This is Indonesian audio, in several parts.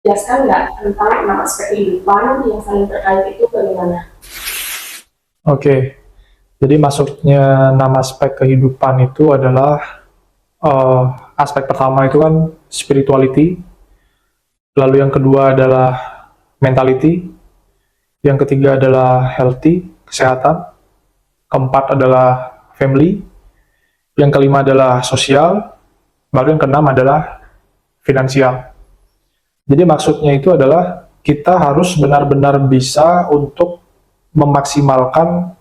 Jelaskan nggak tentang 6 aspek kehidupan yang saling terkait itu bagaimana? Oke, jadi masuknya 6 aspek kehidupan itu adalah eh, aspek pertama itu kan spirituality, lalu yang kedua adalah mentality, yang ketiga adalah healthy, kesehatan, keempat adalah family, yang kelima adalah sosial, baru yang keenam adalah finansial. Jadi maksudnya itu adalah kita harus benar-benar bisa untuk memaksimalkan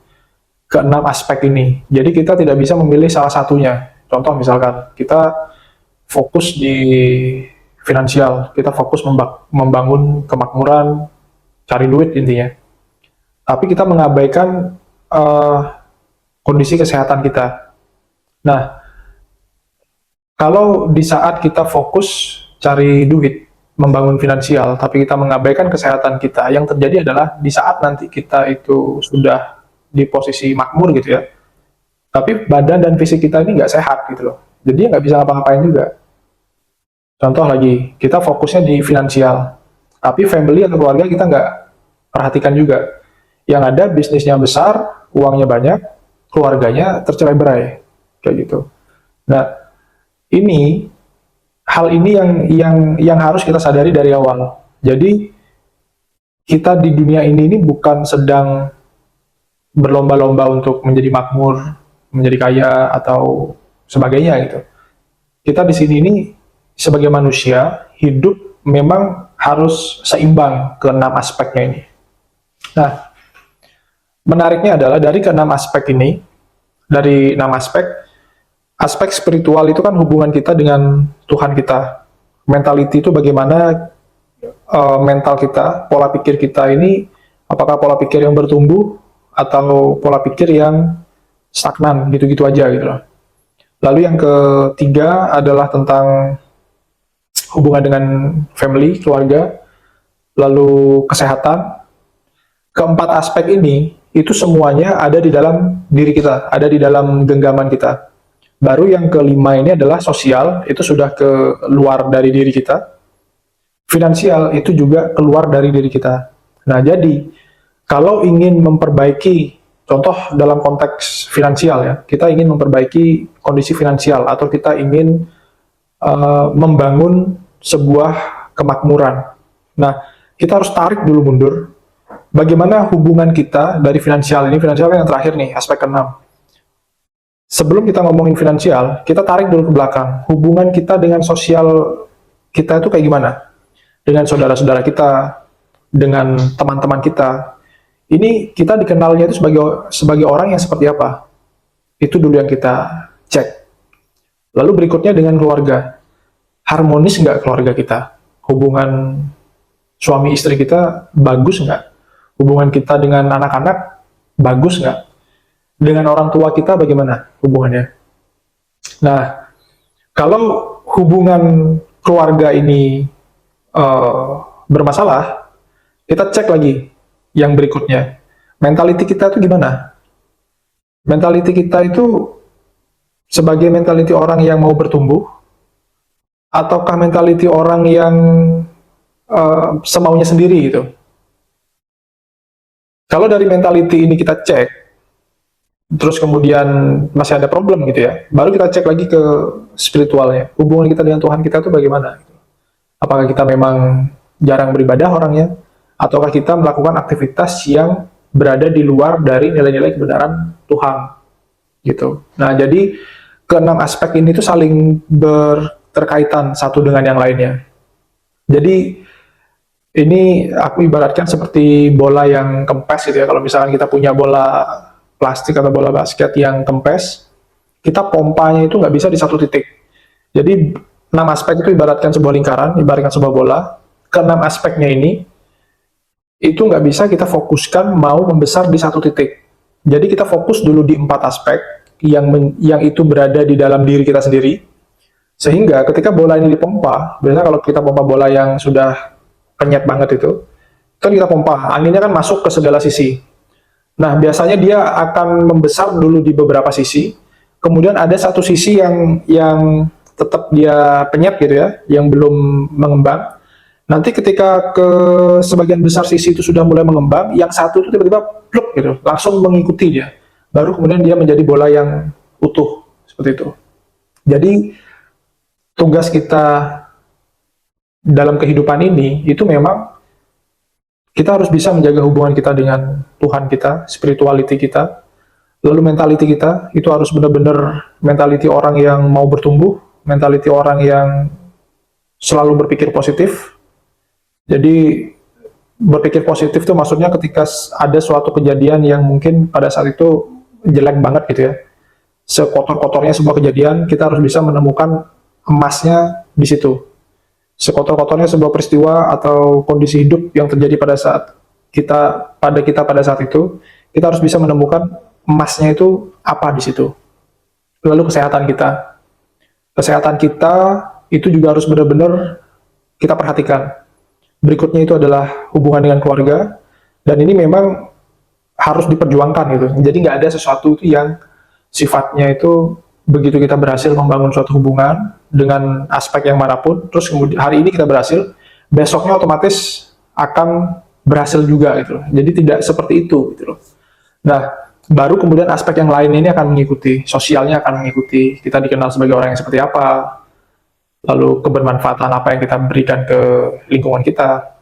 keenam aspek ini. Jadi kita tidak bisa memilih salah satunya. Contoh misalkan kita fokus di finansial, kita fokus membangun kemakmuran, cari duit intinya. Tapi kita mengabaikan uh, kondisi kesehatan kita. Nah, kalau di saat kita fokus cari duit, membangun finansial, tapi kita mengabaikan kesehatan kita, yang terjadi adalah di saat nanti kita itu sudah di posisi makmur gitu ya, tapi badan dan fisik kita ini nggak sehat gitu loh. Jadi nggak bisa ngapa-ngapain juga. Contoh lagi, kita fokusnya di finansial, tapi family atau keluarga kita nggak perhatikan juga. Yang ada bisnisnya besar, uangnya banyak, keluarganya tercerai-berai, kayak gitu. Nah, ini hal ini yang harus kita sadari dari awal. Jadi kita di dunia ini bukan sedang berlomba-lomba untuk menjadi makmur, menjadi kaya atau sebagainya gitu. Kita di sini ini sebagai manusia hidup memang harus seimbang keenam aspeknya ini. Nah, menariknya adalah dari keenam aspek ini, dari 6 aspek, aspek spiritual itu kan hubungan kita dengan Tuhan kita. Mentality itu bagaimana mental kita, pola pikir kita ini, apakah pola pikir yang bertumbuh atau pola pikir yang stagnan, gitu-gitu aja gitu loh. Lalu yang ketiga adalah tentang hubungan dengan family, keluarga, lalu kesehatan. Keempat aspek ini, itu semuanya ada di dalam diri kita, ada di dalam genggaman kita. Baru yang kelima ini adalah sosial, itu sudah keluar dari diri kita. Finansial itu juga keluar dari diri kita. Nah, jadi kalau ingin memperbaiki, contoh dalam konteks finansial ya, kita ingin memperbaiki kondisi finansial atau kita ingin membangun sebuah kemakmuran. Nah, kita harus tarik dulu mundur. Bagaimana hubungan kita dari finansial ini, finansial yang terakhir nih, aspek ke-6. Sebelum kita ngomongin finansial, kita tarik dulu ke belakang. Hubungan kita dengan sosial kita itu kayak gimana? Dengan saudara-saudara kita, dengan teman-teman kita. Ini kita dikenalnya itu sebagai orang yang seperti apa? Itu dulu yang kita cek. Lalu berikutnya dengan keluarga. Harmonis nggak keluarga kita? Hubungan suami istri kita bagus nggak? Hubungan kita dengan anak-anak bagus nggak? Dengan orang tua kita bagaimana hubungannya? Nah, kalau hubungan keluarga ini bermasalah, kita cek lagi yang berikutnya. Mentality kita itu gimana? Mentality kita itu sebagai mentality orang yang mau bertumbuh, ataukah mentality orang yang semaunya sendiri gitu? Kalau dari mentality ini kita cek, terus kemudian masih ada problem gitu ya, baru kita cek lagi ke spiritualnya. Hubungan kita dengan Tuhan kita itu bagaimana? Apakah kita memang jarang beribadah orangnya, ataukah kita melakukan aktivitas yang berada di luar dari nilai-nilai kebenaran Tuhan gitu. Nah, jadi keenam aspek ini tuh saling berterkaitan satu dengan yang lainnya. Jadi ini aku ibaratkan seperti bola yang kempes gitu ya. Kalau misalkan kita punya bola plastik atau bola basket yang kempes, kita pompanya itu nggak bisa di satu titik. Jadi 6 aspek itu ibaratkan sebuah lingkaran, ibaratkan sebuah bola. Keenam aspeknya ini itu nggak bisa kita fokuskan mau membesar di satu titik. Jadi kita fokus dulu di 4 aspek yang itu berada di dalam diri kita sendiri. Sehingga ketika bola ini dipompa, biasanya kalau kita pompa bola yang sudah kenyat banget itu, kan kita pompa, anginnya kan masuk ke segala sisi. Nah, biasanya dia akan membesar dulu di beberapa sisi, kemudian ada satu sisi yang tetap dia penyet gitu ya, yang belum mengembang. Nanti ketika ke sebagian besar sisi itu sudah mulai mengembang, yang satu itu tiba-tiba pluk gitu, langsung mengikuti dia. Baru kemudian dia menjadi bola yang utuh seperti itu. Jadi tugas kita dalam kehidupan ini itu memang kita harus bisa menjaga hubungan kita dengan Tuhan kita, spirituality kita, lalu mentality kita itu harus benar-benar mentality orang yang mau bertumbuh, mentality orang yang selalu berpikir positif. Jadi berpikir positif itu maksudnya ketika ada suatu kejadian yang mungkin pada saat itu jelek banget gitu ya, sekotor-kotornya sebuah kejadian, kita harus bisa menemukan emasnya di situ. Sekotor-kotornya sebuah peristiwa atau kondisi hidup yang terjadi pada saat kita pada saat itu, kita harus bisa menemukan emasnya itu apa di situ. Lalu kesehatan kita itu juga harus benar-benar kita perhatikan. Berikutnya itu adalah hubungan dengan keluarga, dan ini memang harus diperjuangkan gitu. Jadi nggak ada sesuatu itu yang sifatnya itu begitu kita berhasil membangun suatu hubungan dengan aspek yang manapun, terus kemudian hari ini kita berhasil, besoknya otomatis akan berhasil juga gitu. Jadi tidak seperti itu gitu loh. Nah, baru kemudian aspek yang lain ini akan mengikuti, sosialnya akan mengikuti, kita dikenal sebagai orang yang seperti apa, lalu kebermanfaatan apa yang kita berikan ke lingkungan kita.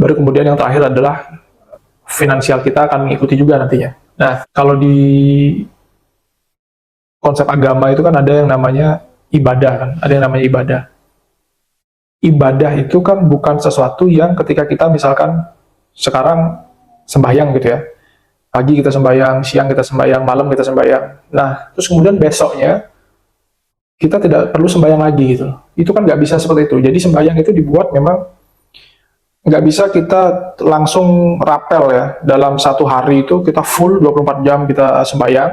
Baru kemudian yang terakhir adalah finansial kita akan mengikuti juga nantinya. Nah, kalau di konsep agama itu kan ada yang namanya ibadah kan, ada yang namanya ibadah. Ibadah itu kan bukan sesuatu yang ketika kita misalkan sekarang sembahyang gitu ya, pagi kita sembahyang, siang kita sembahyang, malam kita sembahyang. Nah, terus kemudian besoknya kita tidak perlu sembahyang lagi gitu. Itu kan nggak bisa seperti itu. Jadi sembahyang itu dibuat memang nggak bisa kita langsung rapel ya. Dalam satu hari itu kita full 24 jam kita sembahyang,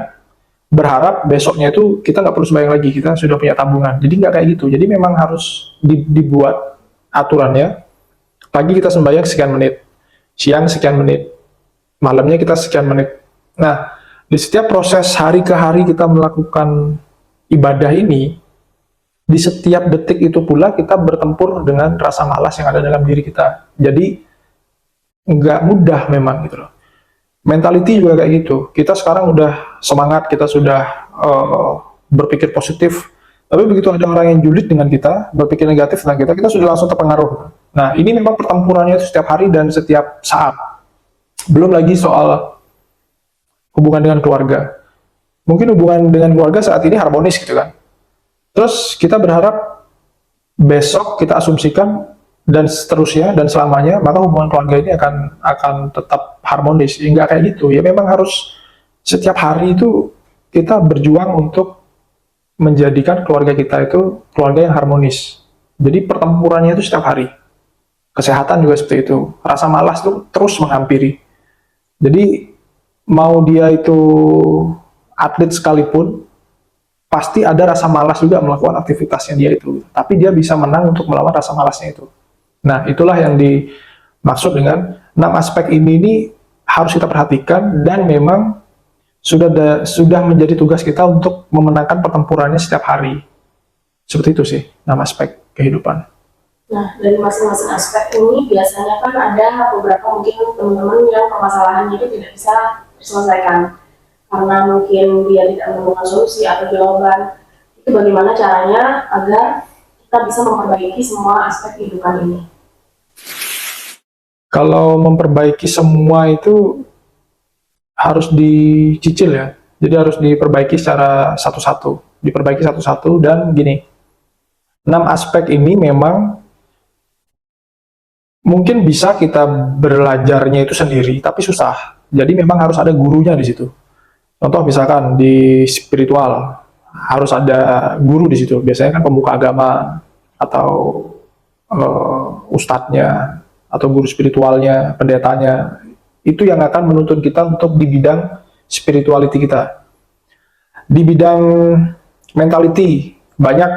berharap besoknya itu kita nggak perlu sembahyang lagi, kita sudah punya tabungan. Jadi nggak kayak gitu. Jadi memang harus dibuat aturannya. Pagi kita sembahyang sekian menit, siang sekian menit, malamnya kita sekian menit. Nah, di setiap proses hari ke hari kita melakukan ibadah ini, di setiap detik itu pula kita bertempur dengan rasa malas yang ada dalam diri kita. Jadi nggak mudah memang gitu loh. Mentality juga kayak gitu. Kita sekarang udah semangat, kita sudah berpikir positif, tapi begitu ada orang yang julid dengan kita, berpikir negatif tentang kita, kita sudah langsung terpengaruh. Nah, ini memang pertempurannya itu setiap hari dan setiap saat. Belum lagi soal hubungan dengan keluarga. Mungkin hubungan dengan keluarga saat ini harmonis gitu kan. Terus kita berharap besok kita asumsikan dan seterusnya dan selamanya, maka hubungan keluarga ini akan tetap harmonis. Ya, nggak kayak gitu. Ya memang harus setiap hari itu kita berjuang untuk menjadikan keluarga kita itu keluarga yang harmonis. Jadi pertempurannya itu setiap hari. Kesehatan juga seperti itu. Rasa malas itu terus menghampiri. Jadi mau dia itu atlet sekalipun, pasti ada rasa malas juga melakukan aktivitasnya dia itu. Tapi dia bisa menang untuk melawan rasa malasnya itu. Nah, itulah yang dimaksud dengan 6 aspek ini harus kita perhatikan, dan memang sudah menjadi tugas kita untuk memenangkan pertempurannya setiap hari. Seperti itu sih, 6 aspek kehidupan. Nah, dari masing-masing aspek ini biasanya kan ada beberapa mungkin teman-teman yang permasalahannya itu tidak bisa diselesaikan karena mungkin dia tidak menemukan solusi atau jawaban. Itu bagaimana caranya agar kita bisa memperbaiki semua aspek kehidupan ini? Kalau memperbaiki semua itu harus dicicil ya. Jadi harus diperbaiki secara satu-satu. Diperbaiki satu-satu, dan gini. 6 aspek ini memang mungkin bisa kita belajarnya itu sendiri, tapi susah. Jadi memang harus ada gurunya di situ. Contoh misalkan di spiritual harus ada guru di situ. Biasanya kan pemuka agama atau ustadznya atau guru spiritualnya, pendetanya, itu yang akan menuntun kita untuk di bidang spirituality kita. Di bidang mentality, banyak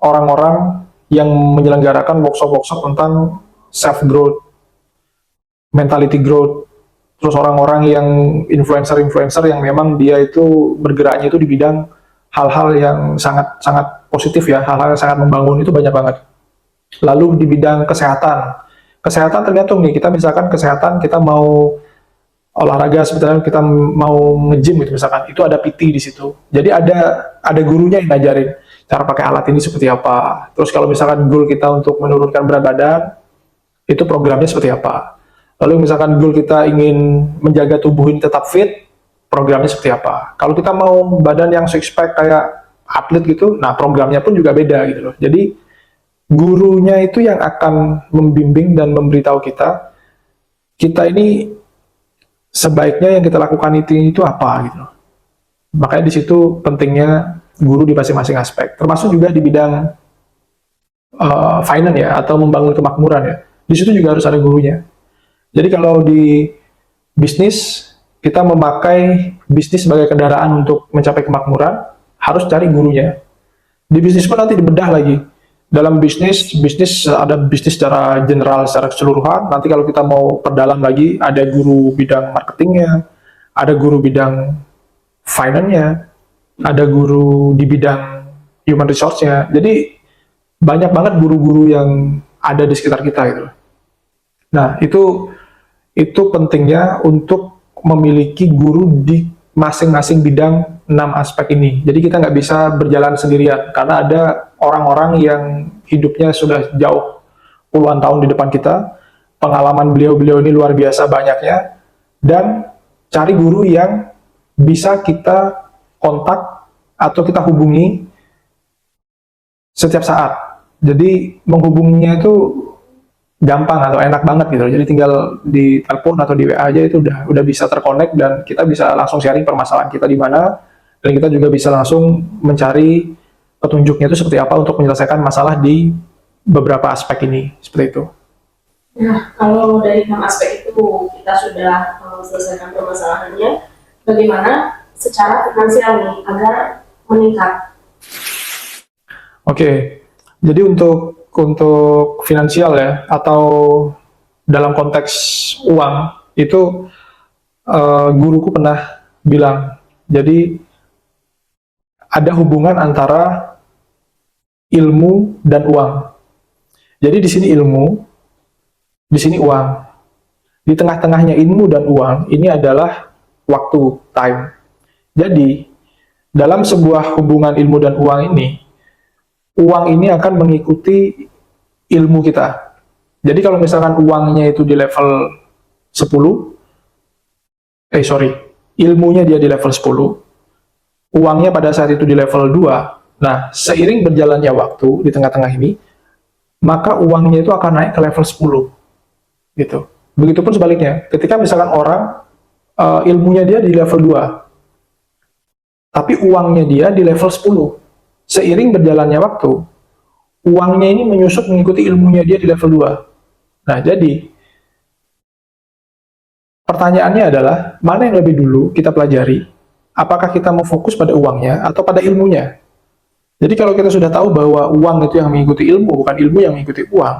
orang-orang yang menyelenggarakan workshop-workshop tentang self-growth, mentality growth. Terus orang-orang yang influencer-influencer yang memang dia itu bergeraknya itu di bidang hal-hal yang sangat-sangat positif ya, hal-hal yang sangat membangun itu banyak banget. Lalu di bidang kesehatan, Kesehatan tergantung nih, kita misalkan kesehatan kita mau olahraga sebetulnya kita mau nge-gym gitu misalkan, itu ada PT di situ. Jadi ada gurunya yang ngajarin cara pakai alat ini seperti apa. Terus kalau misalkan goal kita untuk menurunkan berat badan, itu programnya seperti apa. Lalu misalkan goal kita ingin menjaga tubuh ini tetap fit, programnya seperti apa. Kalau kita mau badan yang six pack kayak atlet gitu, nah programnya pun juga beda gitu loh. Jadi gurunya itu yang akan membimbing dan memberitahu kita, kita ini sebaiknya yang kita lakukan itu apa gitu loh. Makanya di situ pentingnya guru di masing-masing aspek, termasuk juga di bidang finance ya, atau membangun kemakmuran ya. Di situ juga harus ada gurunya. Jadi kalau di bisnis, kita memakai bisnis sebagai kendaraan untuk mencapai kemakmuran, harus cari gurunya. Di bisnis pun nanti dibedah lagi. Dalam bisnis ada bisnis secara general, secara keseluruhan. Nanti kalau kita mau perdalam lagi, ada guru bidang marketingnya, ada guru bidang finance-nya, ada guru di bidang human resource-nya. Jadi banyak banget guru-guru yang ada di sekitar kita gitu. Nah, itu pentingnya untuk memiliki guru di masing-masing bidang 6 aspek ini. Jadi kita nggak bisa berjalan sendirian, karena ada orang-orang yang hidupnya sudah jauh puluhan tahun di depan kita, pengalaman beliau-beliau ini luar biasa banyaknya, dan cari guru yang bisa kita kontak atau kita hubungi setiap saat. Jadi menghubunginya itu gampang atau enak banget gitu. Jadi tinggal di telepon atau di WA aja itu udah bisa terkonek, dan kita bisa langsung sharing permasalahan kita di mana, dan kita juga bisa langsung mencari petunjuknya itu seperti apa untuk menyelesaikan masalah di beberapa aspek ini, seperti itu. Nah, kalau dari 6 aspek itu kita sudah selesaikan permasalahannya, bagaimana secara finansial nih agar meningkat? Oke, jadi untuk finansial ya, atau dalam konteks uang, itu guruku pernah bilang, jadi ada hubungan antara ilmu dan uang. Jadi di sini ilmu, di sini uang. Di tengah-tengahnya ilmu dan uang, ini adalah waktu, time. Jadi, dalam sebuah hubungan ilmu dan uang ini akan mengikuti ilmu kita. Jadi kalau misalkan uangnya itu di level 10, ilmunya dia di level 10, uangnya pada saat itu di level 2, nah seiring berjalannya waktu di tengah-tengah ini, maka uangnya itu akan naik ke level 10, gitu. Begitupun sebaliknya, ketika misalkan orang ilmunya dia di level 2, tapi uangnya dia di level 10, seiring berjalannya waktu, uangnya ini menyusut mengikuti ilmunya dia di level 2. Nah, jadi pertanyaannya adalah, mana yang lebih dulu kita pelajari? Apakah kita mau fokus pada uangnya atau pada ilmunya? Jadi kalau kita sudah tahu bahwa uang itu yang mengikuti ilmu, bukan ilmu yang mengikuti uang,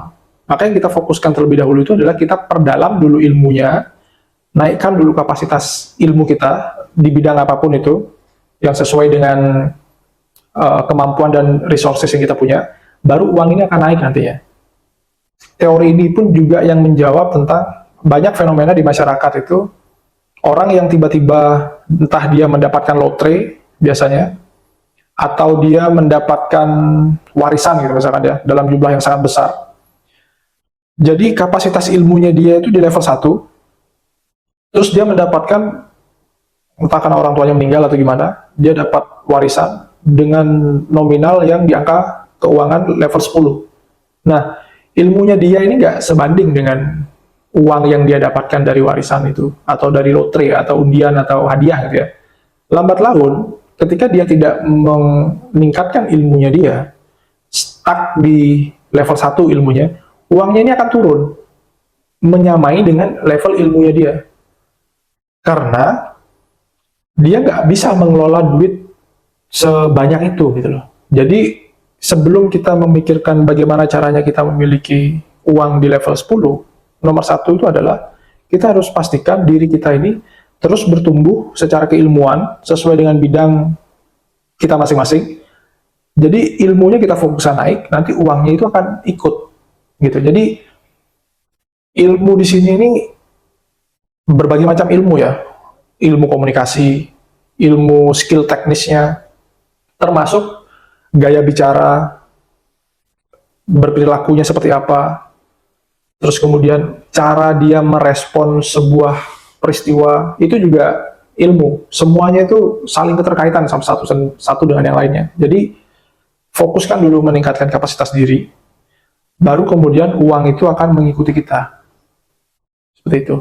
maka yang kita fokuskan terlebih dahulu itu adalah kita perdalam dulu ilmunya, naikkan dulu kapasitas ilmu kita di bidang apapun itu, yang sesuai dengan kemampuan dan resources yang kita punya, baru uang ini akan naik nantinya. Teori ini pun juga yang menjawab tentang banyak fenomena di masyarakat itu, orang yang tiba-tiba entah dia mendapatkan lotre biasanya, atau dia mendapatkan warisan gitu misalkan ya, dalam jumlah yang sangat besar. Jadi kapasitas ilmunya dia itu di level 1, terus dia mendapatkan, entah karena orang tuanya meninggal atau gimana, dia dapat warisan dengan nominal yang di angka keuangan level 10. Nah, ilmunya dia ini nggak sebanding dengan uang yang dia dapatkan dari warisan itu, atau dari lotre, atau undian, atau hadiah gitu ya. Lambat laun, ketika dia tidak meningkatkan ilmunya dia, stuck di level 1 ilmunya, uangnya ini akan turun, menyamai dengan level ilmunya dia. Karena dia nggak bisa mengelola duit sebanyak itu gitu loh. Jadi sebelum kita memikirkan bagaimana caranya kita memiliki uang di level 10, nomor 1 itu adalah kita harus pastikan diri kita ini terus bertumbuh secara keilmuan sesuai dengan bidang kita masing-masing. Jadi ilmunya kita fokuskan naik, nanti uangnya itu akan ikut gitu. Jadi ilmu di sini ini berbagai macam ilmu ya, ilmu komunikasi, ilmu skill teknisnya, termasuk gaya bicara, berperilakunya seperti apa, terus kemudian cara dia merespon sebuah peristiwa, itu juga ilmu. Semuanya itu saling keterkaitan sama satu dengan yang lainnya. Jadi fokuskan dulu meningkatkan kapasitas diri, baru kemudian uang itu akan mengikuti kita. Seperti itu.